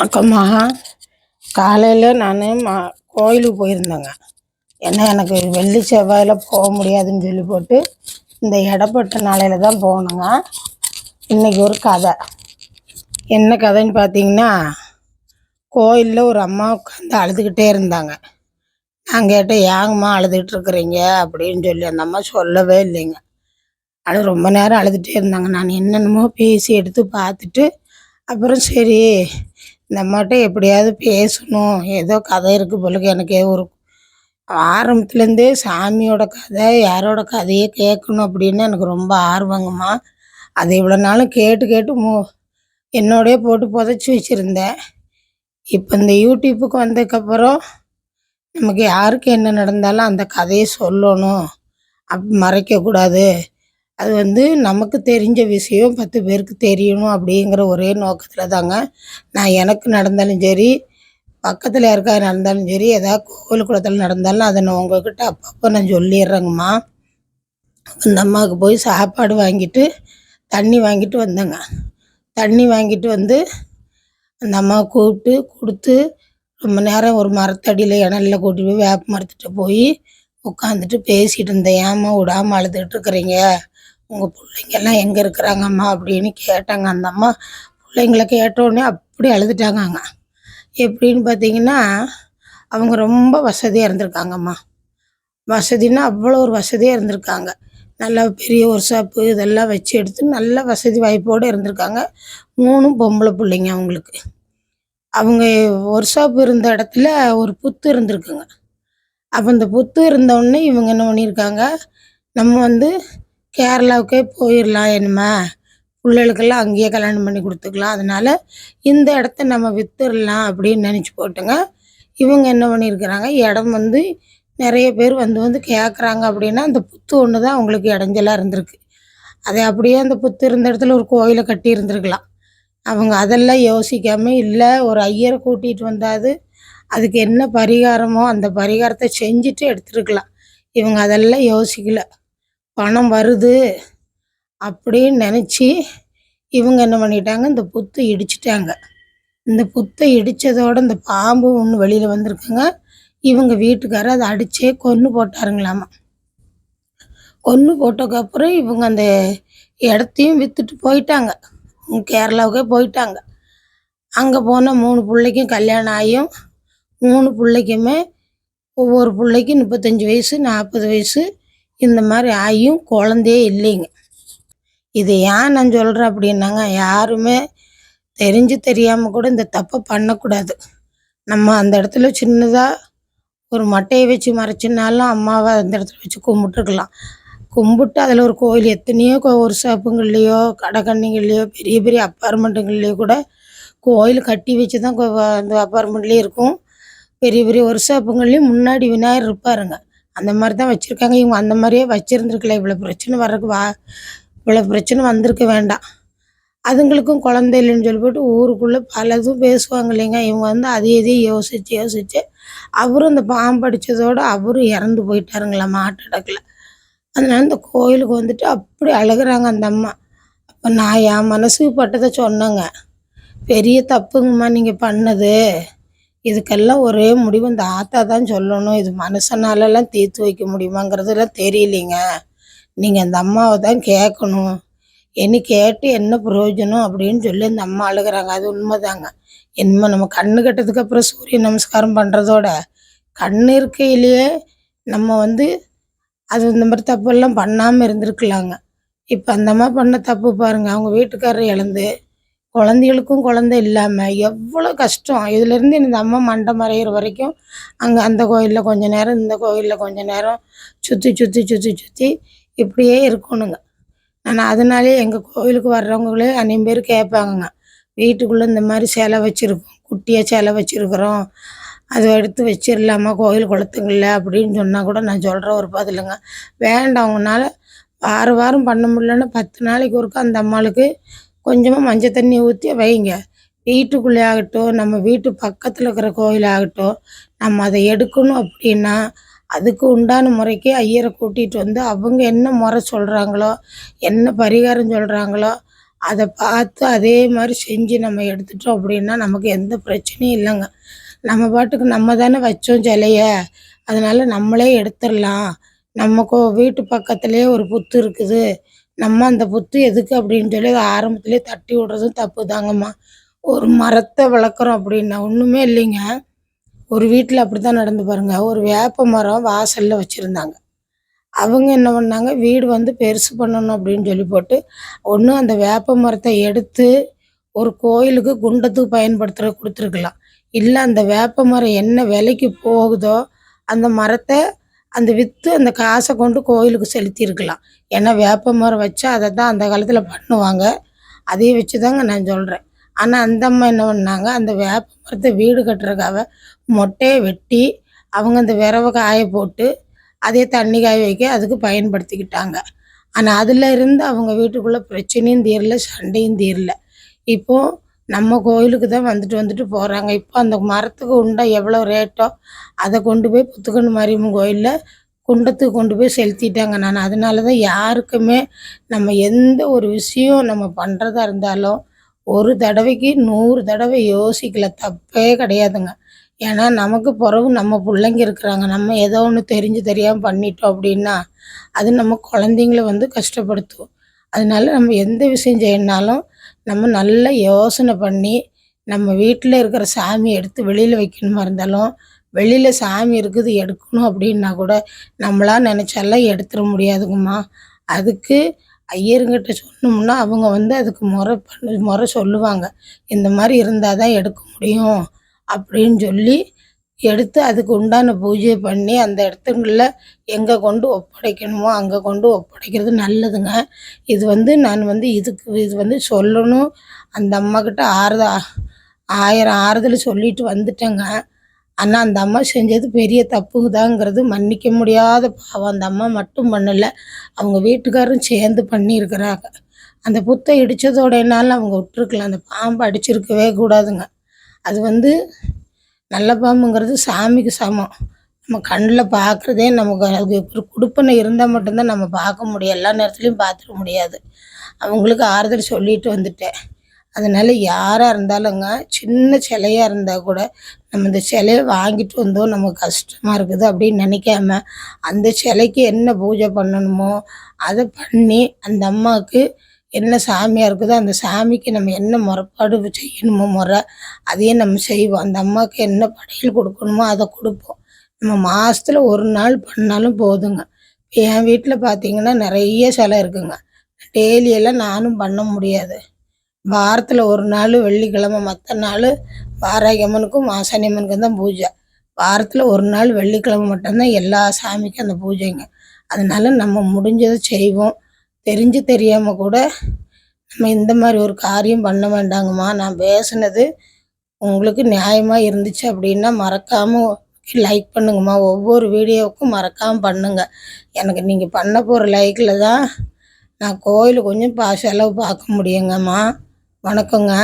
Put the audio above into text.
வணக்கம்மா. காலையில் நான் கோயிலுக்கு போயிருந்தேங்க. ஏன்னா எனக்கு வெள்ளி செவ்வாயில் போக முடியாதுன்னு சொல்லி போட்டு இந்த இடப்பட்ட நாளையில் தான் போகணுங்க. இன்றைக்கி ஒரு கதை. என்ன கதைன்னு பார்த்தீங்கன்னா, கோயிலில் ஒரு அம்மா உட்காந்து அழுதுகிட்டே இருந்தாங்க. நான் கேட்டேன், ஏங்கம்மா அழுதுகிட்டு இருக்கிறீங்க அப்படின்னு சொல்லி. அந்த அம்மா சொல்லவே இல்லைங்க. ரொம்ப நேரம் அழுதுகிட்டே இருந்தாங்க. நான் என்னென்னமோ பேசி எடுத்து பார்த்துட்டு அப்புறம் சரி இந்த அம்மாட்ட எப்படியாவது பேசணும், ஏதோ கதை இருக்குது போலுக்கு. எனக்கு ஒரு ஆரம்பத்துலேருந்தே சாமியோட கதை, யாரோட கதையை கேட்கணும் அப்படின்னு எனக்கு ரொம்ப ஆர்வங்கம்மா. அது இவ்வளோ நாளும் கேட்டு கேட்டு என்னோடய போட்டு புதைச்சி வச்சுருந்தேன். இப்போ இந்த யூடியூப்புக்கு வந்ததுக்கப்புறம் நமக்கு யாருக்கு என்ன நடந்தாலும் அந்த கதையை சொல்லணும், மறைக்கக்கூடாது. அது நமக்கு தெரிஞ்ச விஷயம் 10 பேருக்கு தெரியணும் அப்படிங்கிற ஒரே நோக்கத்தில் தாங்க. நான் எனக்கு நடந்தாலும் சரி, பக்கத்தில் யாருக்காவது நடந்தாலும் சரி, ஏதாவது கோவில் குளத்தில் நடந்தாலும் அதை நான் உங்கள்கிட்ட அப்பப்போ நான் சொல்லிடுறேங்கம்மா. அந்த அம்மாவுக்கு போய் சாப்பாடு வாங்கிட்டு தண்ணி வாங்கிட்டு வந்தேங்க. தண்ணி வாங்கிட்டு வந்து அந்த அம்மாவை கூப்பிட்டு கொடுத்து ரொம்ப நேரம் ஒரு மரத்தடியில் இணலில் கூட்டிட்டு போய் வேப்ப மரத்துட்டு போய் உட்காந்துட்டு பேசிகிட்டு இருந்தேன். ஏம்மா விடாமல் அழுதுகிட்டு இருக்கிறீங்க, உங்கள் பிள்ளைங்கெல்லாம் எங்கே இருக்கிறாங்கம்மா அப்படின்னு கேட்டாங்க. அந்த அம்மா பிள்ளைங்கள கேட்டோடனே அப்படி அழுதுட்டாங்கங்க. எப்படின்னு பார்த்தீங்கன்னா, அவங்க ரொம்ப வசதியாக இருந்திருக்காங்கம்மா. வசதின்னா அவ்வளோ ஒரு வசதியாக இருந்திருக்காங்க. நல்லா பெரிய ஒரு ஷாப்பு இதெல்லாம் வச்சு எடுத்து நல்ல வசதி வாய்ப்போடு இருந்திருக்காங்க. 3 பொம்பளை பிள்ளைங்க அவங்களுக்கு. அவங்க ஒரு ஷாப்பு இருந்த இடத்துல ஒரு புத்து இருந்திருக்குங்க. அப்போ இந்த புத்து இருந்தவுடனே இவங்க என்ன பண்ணியிருக்காங்க, நம்ம கேரளாவுக்கே போயிடலாம், என்னம்மா பிள்ளைகளுக்கெல்லாம் அங்கேயே கல்யாணம் பண்ணி கொடுத்துக்கலாம், அதனால் இந்த இடத்த நம்ம விற்றுடலாம் அப்படின்னு நினச்சி போட்டுங்க. இவங்க என்ன பண்ணியிருக்கிறாங்க, இடம் நிறைய பேர் வந்து கேட்குறாங்க அப்படின்னா அந்த புத்து ஒன்று தான் அவங்களுக்கு இடைஞ்சலாக இருந்திருக்கு. அதை அப்படியே அந்த புத்து இருந்த இடத்துல ஒரு கோயிலை கட்டி இருந்திருக்கலாம். அவங்க அதெல்லாம் யோசிக்காமல், இல்லை ஒரு ஐயரை கூட்டிகிட்டு வந்தாது அதுக்கு என்ன பரிகாரமோ அந்த பரிகாரத்தை செஞ்சுட்டு எடுத்துருக்கலாம். இவங்க அதெல்லாம் யோசிக்கல. பணம் வருது அப்படின்னு நினச்சி இவங்க என்ன பண்ணிட்டாங்க, இந்த புத்தை இடிச்சிட்டாங்க. இந்த புத்தை இடித்ததோடு இந்த பாம்பு ஒன்று வெளியில் வந்திருக்குங்க. இவங்க வீட்டுக்காரர் அதை அடித்தே கொன்று போட்டாருங்களாமா. கொன்று போட்டதுக்கப்புறம் இவங்க அந்த இடத்தையும் விற்றுட்டு போயிட்டாங்க. கேரளாவுக்கே போயிட்டாங்க. அங்கே போனால் 3 பிள்ளைக்கும் கல்யாணம் ஆகியும் 3 பிள்ளைக்குமே ஒவ்வொரு பிள்ளைக்கும் 35 வயசு 40 வயசு இந்த மாதிரி ஆகியும் குழந்தையே இல்லைங்க. இது ஏன் நான் சொல்கிறேன் அப்படின்னாங்க, யாருமே தெரிஞ்சு தெரியாமல் கூட இந்த தப்பை பண்ணக்கூடாது. நம்ம அந்த இடத்துல சின்னதாக ஒரு மட்டையை வச்சு மறைச்சினாலும் அம்மாவை அந்த இடத்துல வச்சு கும்பிட்டுருக்கலாம். கும்பிட்டு அதில் ஒரு கோயில் எத்தனையோ ஒரு ஷாப்புங்கள்லேயோ கடைக்கண்ணிங்கள்லேயோ பெரிய பெரிய அப்பார்ட்மெண்ட்டுங்கள்லேயோ கூட கோயில் கட்டி வச்சு தான் அந்த அப்பார்ட்மெண்ட்லேயே இருக்கும். பெரிய பெரிய ஒரு ஷாப்புங்கள்லேயும் முன்னாடி விநாயகர் இருப்பாருங்க. அந்த மாதிரி தான் வச்சுருக்காங்க. இவங்க அந்த மாதிரியே வச்சுருந்துருக்கலாம். இவ்வளோ பிரச்சனை வர்றதுக்கு இவ்வளோ பிரச்சனை வந்திருக்க வேண்டாம். அதுங்களுக்கும் குழந்தை இல்லைன்னு சொல்லி போட்டு ஊருக்குள்ளே பலதும் பேசுவாங்க இல்லைங்க. இவங்க அதே இதையும் யோசித்து அவரும் அந்த பாம்பு அடித்ததோடு அவரும் இறந்து போயிட்டாருங்களாம் ஹார்ட் அட்டாக்கில். அதனால இந்த கோயிலுக்கு அப்படி அழுகுறாங்க அந்த அம்மா. அப்போ நான் என் மனசுக்கு பட்டதை சொன்னேங்க. பெரிய தப்புங்கம்மா நீங்கள் பண்ணது. இதுக்கெல்லாம் ஒரே முடிவு இந்த ஆத்தா தான் சொல்லணும். இது மனுஷனாலெல்லாம் தீர்த்து வைக்க முடியுமாங்கிறதுலாம் தெரியலைங்க. நீங்கள் அந்த அம்மாவை தான் கேட்கணும். என்ன கேட்டு என்ன பிரயோஜனம் அப்படின்னு சொல்லி அந்த அம்மா அழுகிறாங்க. அது உண்மைதாங்க. இனிமேல் நம்ம கண்ணு கட்டதுக்கப்புறம் சூரிய நமஸ்காரம் பண்ணுறதோட கண் இருக்கையிலேயே நம்ம அது இந்த மாதிரி தப்பெல்லாம் பண்ணாமல் இருந்திருக்கலாங்க. இப்போ அந்த அம்மா பண்ண தப்பு பாருங்கள். அவங்க வீட்டுக்காரர் இழந்து குழந்தைகளுக்கும் குழந்தை இல்லாமல் எவ்வளோ கஷ்டம். இதுலேருந்து இந்த அம்மா மண்டை மறையிற வரைக்கும் அங்கே அந்த கோயிலில் கொஞ்சம் நேரம் இந்த கோயிலில் கொஞ்சம் நேரம் சுற்றி சுற்றி சுற்றி சுற்றி இப்படியே இருக்கணுங்க. ஆனால் அதனாலே எங்கள் கோயிலுக்கு வர்றவங்களே அநேகம் பேர் கேட்பாங்கங்க, வீட்டுக்குள்ளே இந்த மாதிரி சிலை வச்சுருக்கோம், குட்டியாக சிலை வச்சுருக்குறோம், அதை எடுத்து வச்சிடலாமா கோயில் குளத்துங்களில் அப்படின்னு சொன்னால் கூட நான் சொல்கிற ஒரு பதிலுங்க, வேண்டாம். அவங்களால வாரம் வாரம் பண்ண முடியலன்னா 10 நாளைக்கு ஒருக்கா அந்த அம்மாளுக்கு கொஞ்சமாக மஞ்சள் தண்ணி ஊற்றி வைங்க. வீட்டுக்குள்ளே ஆகட்டும், நம்ம வீட்டு பக்கத்தில் இருக்கிற கோயிலாகட்டும், நம்ம அதை எடுக்கணும் அப்படின்னா அதுக்கு உண்டான முறைக்கு ஐயரை கூட்டிகிட்டு அவங்க என்ன முறை சொல்கிறாங்களோ, என்ன பரிகாரம் சொல்கிறாங்களோ அதை பார்த்து அதே மாதிரி செஞ்சு நம்ம எடுத்துட்டோம் அப்படின்னா நமக்கு எந்த பிரச்சனையும் இல்லைங்க. நம்ம பாட்டுக்கு நம்ம தானே வச்சோம் சிலைய, அதனால் நம்மளே எடுத்துடலாம். நம்ம வீட்டு பக்கத்துலேயே ஒரு புத்து இருக்குது, நம்ம அந்த புத்து எதுக்கு அப்படின்னு சொல்லி அதை ஆரம்பத்துலேயே தட்டி விடுறதும் தப்பு தாங்கம்மா. ஒரு மரத்தை வளர்க்குறோம் அப்படின்னா ஒன்றுமே இல்லைங்க. ஒரு வீட்டில் அப்படி தான் நடந்து பாருங்க. ஒரு வேப்ப மரம் வாசலில் வச்சுருந்தாங்க. அவங்க என்ன பண்ணாங்க, வீடு வந்து பெருசு பண்ணணும் அப்படின்னு சொல்லி போட்டு, ஒன்று அந்த வேப்ப மரத்தை எடுத்து ஒரு கோயிலுக்கு குண்டத்துக்கு கொடுத்துருக்கலாம். இல்லை அந்த வேப்ப மரம் என்ன விலைக்கு போகுதோ அந்த மரத்தை அந்த விற்று அந்த காசை கொண்டு கோயிலுக்கு செலுத்தியிருக்கலாம். ஏன்னா வேப்ப மரம் வச்சா அதை தான் அந்த காலத்தில் பண்ணுவாங்க. அதையே வச்சு தாங்க நான் சொல்கிறேன். ஆனால் அந்த அம்மா என்ன பண்ணாங்க, அந்த வேப்ப மரத்தை வீடு கட்டுறதுக்காக மொட்டையை வெட்டி அவங்க அந்த விரவை காய போட்டு அதே தண்ணி காய வைக்க அதுக்கு பயன்படுத்திக்கிட்டாங்க. ஆனால் அதில் இருந்து அவங்க வீட்டுக்குள்ளே பிரச்சனையும் தீரல, சண்டையும் தீரல. இப்போது நம்ம கோயிலுக்கு தான் வந்துட்டு போகிறாங்க. இப்போ அந்த மரத்துக்கு உண்டா எவ்வளோ ரேட்டோ அதை கொண்டு போய் புத்துக்கண்ணு மாரியம்மன் கோயிலில் குண்டத்துக்கு கொண்டு போய் செலுத்திட்டாங்க. நான் அதனால தான் யாருக்குமே நம்ம எந்த ஒரு விஷயம் நம்ம பண்ணுறதா இருந்தாலும் ஒரு தடவைக்கு 100 தடவை யோசிக்கல, தப்பே கிடையாதுங்க. ஏன்னா நமக்கு பிறகு நம்ம பிள்ளைங்க இருக்கிறாங்க. நம்ம ஏதோ ஒன்று தெரிஞ்சு தெரியாமல் பண்ணிட்டோம் அப்படின்னா அது நம்ம குழந்தைங்கள வந்து கஷ்டப்படுத்தும். அதனால நம்ம எந்த விஷயம் செய்யணுனாலும் நம்ம நல்லா யோசனை பண்ணி நம்ம வீட்டில் இருக்கிற சாமி எடுத்து வெளியில் வைக்கணுமா இருந்தாலும், வெளியில் சாமி இருக்குது எடுக்கணும் அப்படின்னா கூட நம்மளா நினச்சாலாம் எடுத்துட முடியாதுங்கம்மா. அதுக்கு ஐயருங்கிட்ட சொன்னோம்னா அவங்க வந்து அதுக்கு முறை சொல்லுவாங்க. இந்த மாதிரி இருந்தால் தான் எடுக்க முடியும் அப்படின்னு சொல்லி எடுத்து அதுக்கு உண்டான பூஜையை பண்ணி அந்த இடத்துங்களில் எங்கே கொண்டு ஒப்படைக்கணுமோ அங்கே கொண்டு ஒப்படைக்கிறது நல்லதுங்க. இது வந்து நான் வந்து இது வந்து சொல்லணும். அந்த அம்மாக்கிட்ட 1000 ஆறுதல் சொல்லிட்டு வந்துட்டேங்க. ஆனால் அந்த அம்மா செஞ்சது பெரிய தப்புதாங்கிறது மன்னிக்க முடியாத பாவம். அந்த அம்மா மட்டும் பண்ணலை, அவங்க வீட்டுக்காரரும் சேர்ந்து பண்ணியிருக்கிறாங்க. அந்த புத்தை இடித்ததோடனாலும் அவங்க விட்டுருக்கலாம். அந்த பாம்பை அடிச்சிருக்கவே கூடாதுங்க. அது வந்து நல்ல பாம்புங்கிறது சாமிக்கு சமம். நம்ம கண்ணில் பார்க்குறதே நமக்கு அது ஒரு குடுப்பனை இருந்தால் மட்டும்தான் நம்ம பார்க்க முடியும். எல்லா நேரத்துலையும் பார்த்துட முடியாது. அவங்களுக்கு ஆறுதல் சொல்லிட்டு வந்துட்டேன். அதனால் யாராக இருந்தாலுங்க, சின்ன சிலையா இருந்தால் கூட நம்ம இந்த சிலைய வாங்கிட்டு வந்தோம் நமக்கு கஷ்டமாக இருக்குது அப்படின்னு நினைக்காம அந்த சிலைக்கு என்ன பூஜை பண்ணணுமோ அதை பண்ணி அந்த அம்மாவுக்கு என்ன சாமியாக இருக்குதோ அந்த சாமிக்கு நம்ம என்ன முறைப்பாடு செய்யணுமோ அதையும் நம்ம செய்வோம். அந்த அம்மாவுக்கு என்ன படையல் கொடுக்கணுமோ அதை கொடுப்போம். நம்ம மாதத்துல ஒரு நாள் பண்ணாலும் போதுங்க. என் வீட்டில் பார்த்தீங்கன்னா நிறைய சிலை இருக்குங்க. டெய்லியெல்லாம் நானும் பண்ண முடியாது. வாரத்தில் ஒரு நாள் வெள்ளிக்கிழமை, மற்ற நாள் வாராகி அம்மனுக்கும் மாசாணி அம்மனுக்கும் தான் பூஜை. வாரத்தில் ஒரு நாள் வெள்ளிக்கிழமை மட்டும்தான் எல்லா சாமிக்கும் அந்த பூஜைங்க. அதனால நம்ம முடிஞ்சதை செய்வோம். தெரிஞ்சு தெரியாமல் கூட நம்ம இந்த மாதிரி ஒரு காரியம் பண்ண வேண்டாங்கம்மா. நான் பேசுனது உங்களுக்கு நியாயமாக இருந்துச்சு அப்படின்னா மறக்காமல் லைக் பண்ணுங்கம்மா. ஒவ்வொரு வீடியோவுக்கும் மறக்காமல் பண்ணுங்க. எனக்கு நீங்கள் பண்ண போகிற லைக்கில் தான் நான் கோயிலுக்கு கொஞ்சம் செலவு பார்க்க முடியுங்கம்மா. வணக்கங்க.